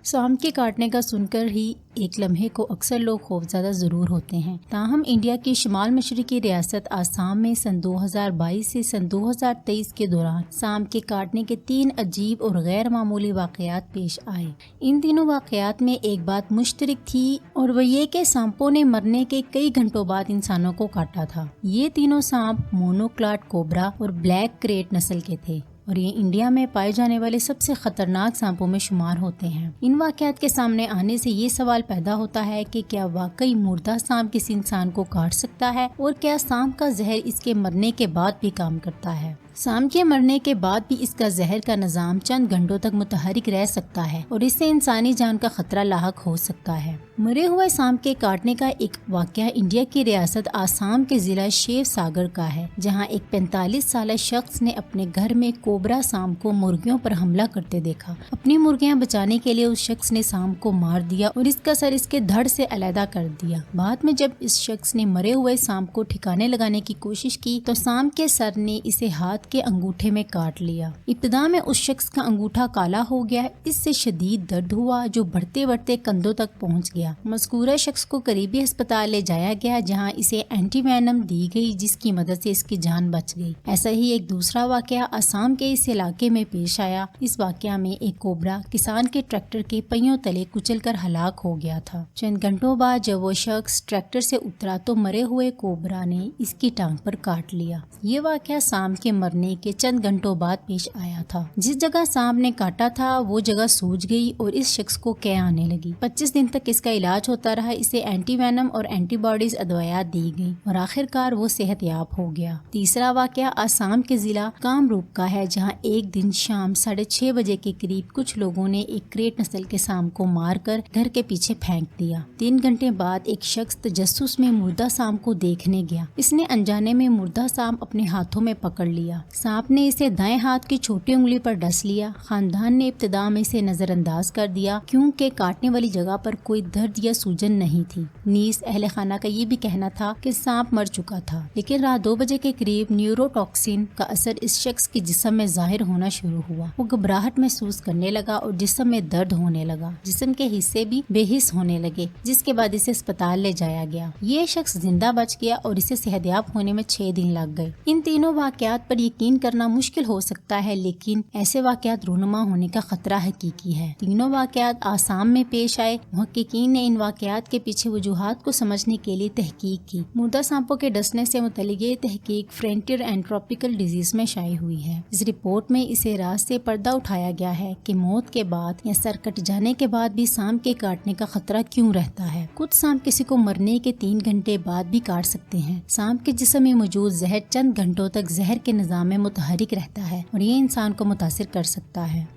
सांप के काटने का सुनकर ही एक लम्हे को अक्सर लोग खौफज़दा ज़रूर होते हैं। ताहम इंडिया की शुमाल मशरक़ी रियासत आसाम में सन 2022 से सन 2023 के दौरान सांप के काटने के 3 अजीब और गैर मामूली वाक़यात पेश आए। इन तीनों वाक़यात में एक बात मुश्तरक थी और वह ये कि सांपों ने मरने के कई घंटों बाद इंसानों को काटा था। ये तीनों सांप मोनोक्लाड कोबरा और ब्लैक क्रेट नस्ल के थे और ये इंडिया में पाए जाने वाले सबसे खतरनाक सांपों में शुमार होते हैं। इन वाक़यात के सामने आने से ये सवाल पैदा होता है कि क्या वाकई मुर्दा सांप किसी इंसान को काट सकता है और क्या सांप का जहर इसके मरने के बाद भी काम करता है। सांप के मरने के बाद भी इसका जहर का निज़ाम चंद घंटों तक मुतहरिक रह सकता है और इससे इंसानी जान का खतरा लाहक हो सकता है। मरे हुए सांप के काटने का एक वाक़या इंडिया की रियासत आसाम के जिला शिव सागर का है, जहां एक 45 साल शख्स ने अपने घर में कोबरा सांप को मुर्गियों पर हमला करते देखा। अपनी मुर्गियां बचाने के लिए उस शख्स ने सांप को मार दिया और इसका सर इसके धड़ से अलहदा कर दिया। बाद में जब इस शख्स ने मरे हुए सांप को ठिकाने लगाने की कोशिश की तो सांप के सर ने इसे हाथ के अंगूठे में काट लिया। इब्तिदा में उस शख्स का अंगूठा काला हो गया। इससे शदीद दर्द हुआ जो बढ़ते बढ़ते कंधों तक पहुंच गया। मज़कूरा शख्स को करीबी अस्पताल ले जाया गया जहां इसे एंटीवेनम दी गई, जिसकी मदद से इसकी जान बच गई। ऐसा ही एक दूसरा वाकया आसाम के इस इलाके में पेश आया। इस वाकया में एक कोबरा किसान के ट्रैक्टर के पहियों तले कुचलकर हलाक हो गया था। चंद घंटों बाद जब वो शख्स ट्रैक्टर से उतरा तो मरे हुए कोबरा ने इसकी टांग पर काट लिया। ये वाकया सांप के मरने के चंद घंटों बाद पेश आया था। जिस जगह सांप ने काटा था वो जगह सूज गई और इस शख्स को कै आने लगी। 25 दिन तक इसका इलाज होता रहा। इसे एंटीवेनम और एंटीबॉडीज अदवायात दी गई और आखिरकार वो सेहतयाब हो गया। तीसरा वाकया आसाम के जिला कामरूप का है, जहाँ एक दिन शाम 6:30 बजे के करीब कुछ लोगों ने एक क्रेट नस्ल के सांप को मारकर घर के पीछे फेंक दिया। 3 घंटे बाद एक शख्स तजस्सुस में मुर्दा सांप को देखने गया। इसने अनजाने में मुर्दा सांप अपने हाथों में पकड़ लिया। सांप ने इसे दाएं हाथ की छोटी उंगली पर डस लिया। खानदान ने इब्तिदा में इसे नजरअंदाज कर दिया क्योंकि काटने वाली जगह पर कोई दर्द या सूजन नहीं थी। नीस अहले खाना का ये भी कहना था कि सांप मर चुका था, लेकिन रात 2 बजे के करीब न्यूरोटॉक्सिन का असर इस शख्स के जिस्म में जाहिर होना शुरू हुआ। वो घबराहट महसूस करने लगा और जिस्म में दर्द होने लगा। जिस्म के हिस्से भी बेहिस होने लगे, जिसके बाद इसे अस्पताल ले जाया गया। ये शख्स जिंदा बच गया और इसे सेहतयाब होने में 6 दिन लग गए। इन तीनों वाकयात पर यकीन करना मुश्किल हो सकता है, लेकिन ऐसे वाकयात रूनुमा होने का खतरा हकीकी है। तीनों वाकयात आसाम में पेश आए। मुहक्किकीन ने इन वाकयात के पीछे वजूहात को समझने के लिए तहकीक की। मुर्दा सांपों के डसने से मुतल्लिक ये तहकीक फ्रंटियर एंड ट्रॉपिकल डिजीज में शाये हुई है। इस रिपोर्ट में इसे राज से पर्दा उठाया गया है कि मौत के बाद या सर कट जाने के बाद भी सांप के काटने का खतरा क्यों रहता है। कुछ सांप किसी को मरने के 3 घंटे बाद भी काट सकते हैं। सांप के जिस्म में मौजूद जहर चंद घंटों तक जहर के निज़ाम में मुतहरिक रहता है और ये इंसान को मुतासिर कर सकता है।